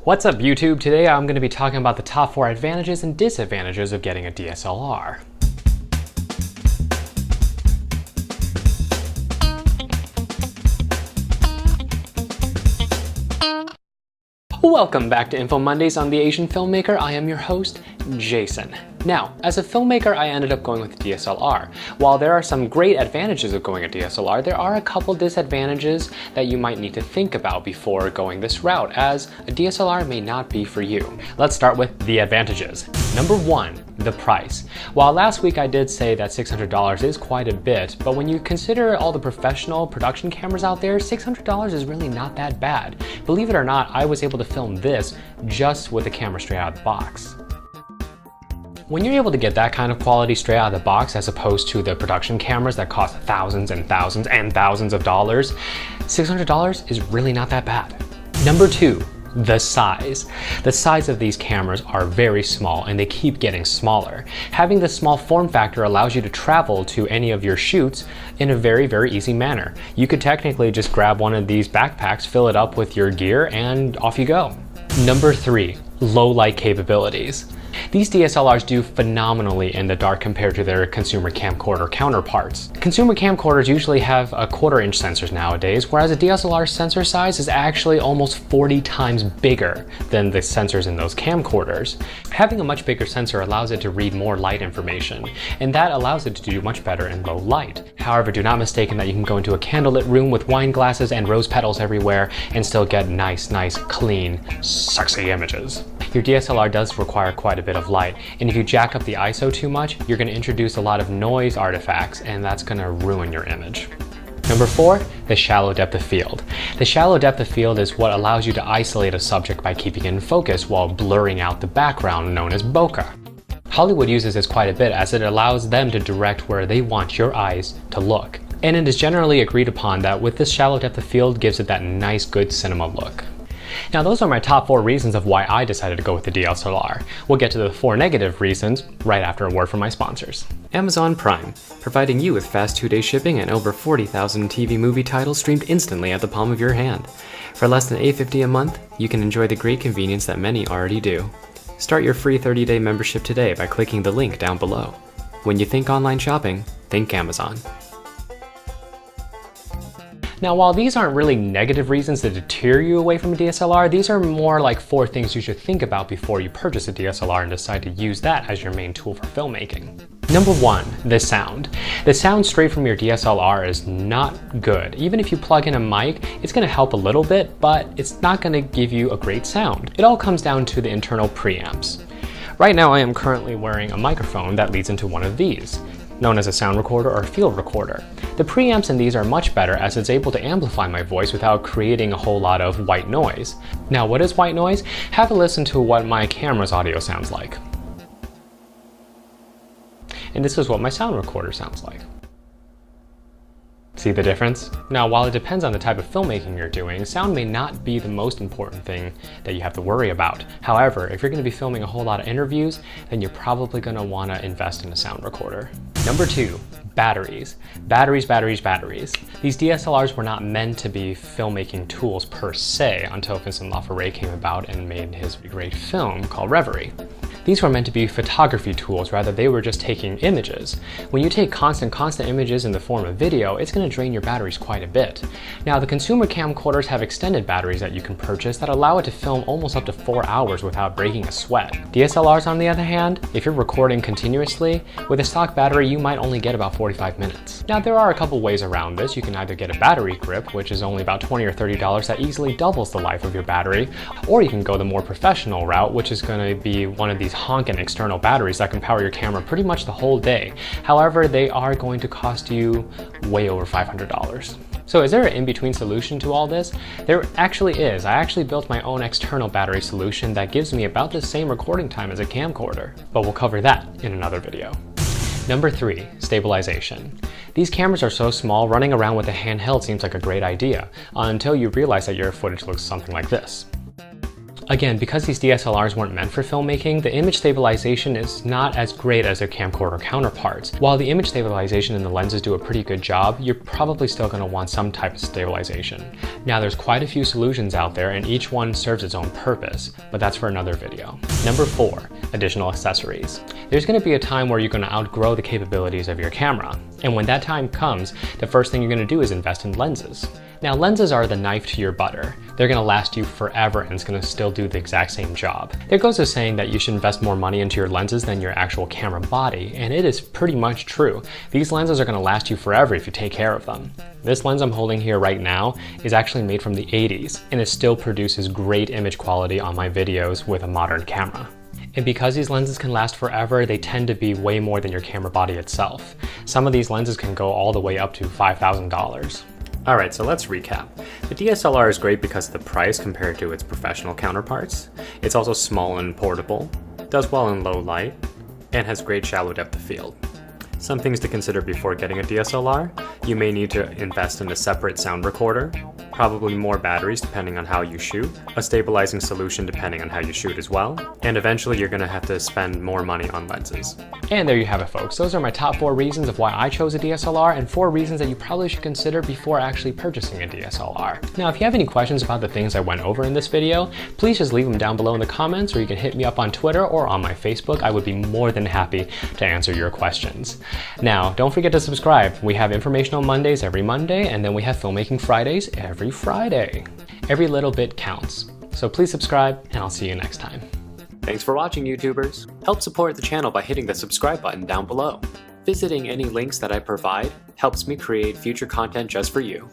What's up YouTube? Today I'm going to be talking about the top 4 advantages and disadvantages of getting a DSLR. Welcome back to Info Mondays on the Asian Filmmaker. I am your host, Jason. Now, as a filmmaker, I ended up going with the DSLR. While there are some great advantages of going a DSLR, there are a couple disadvantages that you might need to think about before going this route, as a DSLR may not be for you. Let's start with the advantages. Number 1, the price. While last week I did say that $600 is quite a bit, but when you consider all the professional production cameras out there, $600 is really not that bad. Believe it or not, I was able to film this just with the camera straight out of the box. When you're able to get that kind of quality straight out of the box as opposed to the production cameras that cost thousands and thousands and thousands of dollars, $600 is really not that bad. Number 2, the size. The size of these cameras are very small and they keep getting smaller. Having this small form factor allows you to travel to any of your shoots in a very, very easy manner. You could technically just grab one of these backpacks, fill it up with your gear, and off you go. Number 3, low light capabilities. These DSLRs do phenomenally in the dark compared to their consumer camcorder counterparts. Consumer camcorders usually have a 1/4 inch sensors nowadays, whereas a DSLR sensor size is actually almost 40 times bigger than the sensors in those camcorders. Having a much bigger sensor allows it to read more light information, and that allows it to do much better in low light. However, do not mistake that you can go into a candlelit room with wine glasses and rose petals everywhere and still get nice, clean, sexy images. Your DSLR does require quite a bit of light, and if you jack up the ISO too much, you're going to introduce a lot of noise artifacts, and that's going to ruin your image. Number 4, the shallow depth of field. The shallow depth of field is what allows you to isolate a subject by keeping it in focus while blurring out the background, known as bokeh. Hollywood uses this quite a bit as it allows them to direct where they want your eyes to look. And it is generally agreed upon that with this shallow depth of field gives it that nice, good cinema look. Now those are my top 4 reasons of why I decided to go with the DSLR. We'll get to the 4 negative reasons right after a word from my sponsors. Amazon Prime, providing you with fast 2-day shipping and over 40,000 TV movie titles streamed instantly at the palm of your hand. For less than $8.50 a month, you can enjoy the great convenience that many already do. Start your free 30-day membership today by clicking the link down below. When you think online shopping, think Amazon. Now, while these aren't really negative reasons to deter you away from a DSLR, these are more like 4 things you should think about before you purchase a DSLR and decide to use that as your main tool for filmmaking. Number 1, the sound. The sound straight from your DSLR is not good. Even if you plug in a mic, it's going to help a little bit, but it's not going to give you a great sound. It all comes down to the internal preamps. Right now, I am currently wearing a microphone that leads into one of these, known as a sound recorder or field recorder. The preamps in these are much better as it's able to amplify my voice without creating a whole lot of white noise. Now, what is white noise? Have a listen to what my camera's audio sounds like. And this is what my sound recorder sounds like. See the difference? Now, while it depends on the type of filmmaking you're doing, sound may not be the most important thing that you have to worry about. However, if you're going to be filming a whole lot of interviews, then you're probably going to want to invest in a sound recorder. Number 2, batteries. Batteries. These DSLRs were not meant to be filmmaking tools per se until Vincent Laforet came about and made his great film called Reverie. These were meant to be photography tools, rather they were just taking images. When you take constant images in the form of video, it's going to drain your batteries quite a bit. Now, the consumer camcorders have extended batteries that you can purchase that allow it to film almost up to 4 hours without breaking a sweat. DSLRs, on the other hand, if you're recording continuously, with a stock battery, you might only get about 45 minutes. Now, there are a couple ways around this. You can either get a battery grip, which is only about $20 or $30 that easily doubles the life of your battery, or you can go the more professional route, which is going to be one of these honking external batteries that can power your camera pretty much the whole day. However, they are going to cost you way over $500. So is there an in-between solution to all this? There actually is. I actually built my own external battery solution that gives me about the same recording time as a camcorder, but we'll cover that in another video. Number 3, stabilization. These cameras are so small, running around with a handheld seems like a great idea, until you realize that your footage looks something like this. Again, because these DSLRs weren't meant for filmmaking, the image stabilization is not as great as their camcorder counterparts. While the image stabilization and the lenses do a pretty good job, you're probably still going to want some type of stabilization. Now, there's quite a few solutions out there and each one serves its own purpose, but that's for another video. Number 4, additional accessories. There's going to be a time where you're going to outgrow the capabilities of your camera. And when that time comes, the first thing you're going to do is invest in lenses. Now, lenses are the knife to your butter. They're going to last you forever and it's going to still do the exact same job. There goes a saying that you should invest more money into your lenses than your actual camera body, and it is pretty much true. These lenses are going to last you forever if you take care of them. This lens I'm holding here right now is actually made from the 80s, and it still produces great image quality on my videos with a modern camera. And because these lenses can last forever, they tend to be way more than your camera body itself. Some of these lenses can go all the way up to $5,000. Alright, so let's recap. The DSLR is great because of the price compared to its professional counterparts. It's also small and portable, does well in low light, and has great shallow depth of field. Some things to consider before getting a DSLR: you may need to invest in a separate sound recorder, probably more batteries depending on how you shoot, a stabilizing solution depending on how you shoot as well, and eventually you're going to have to spend more money on lenses. And there you have it, folks. Those are my top 4 reasons of why I chose a DSLR and 4 reasons that you probably should consider before actually purchasing a DSLR. Now, if you have any questions about the things I went over in this video, please just leave them down below in the comments, or you can hit me up on Twitter or on my Facebook. I would be more than happy to answer your questions. Now, don't forget to subscribe. We have Informational Mondays every Monday, and then we have Filmmaking Fridays every Friday. Every little bit counts. So please subscribe, and I'll see you next time. Thanks for watching, YouTubers. Help support the channel by hitting the subscribe button down below. Visiting any links that I provide helps me create future content just for you.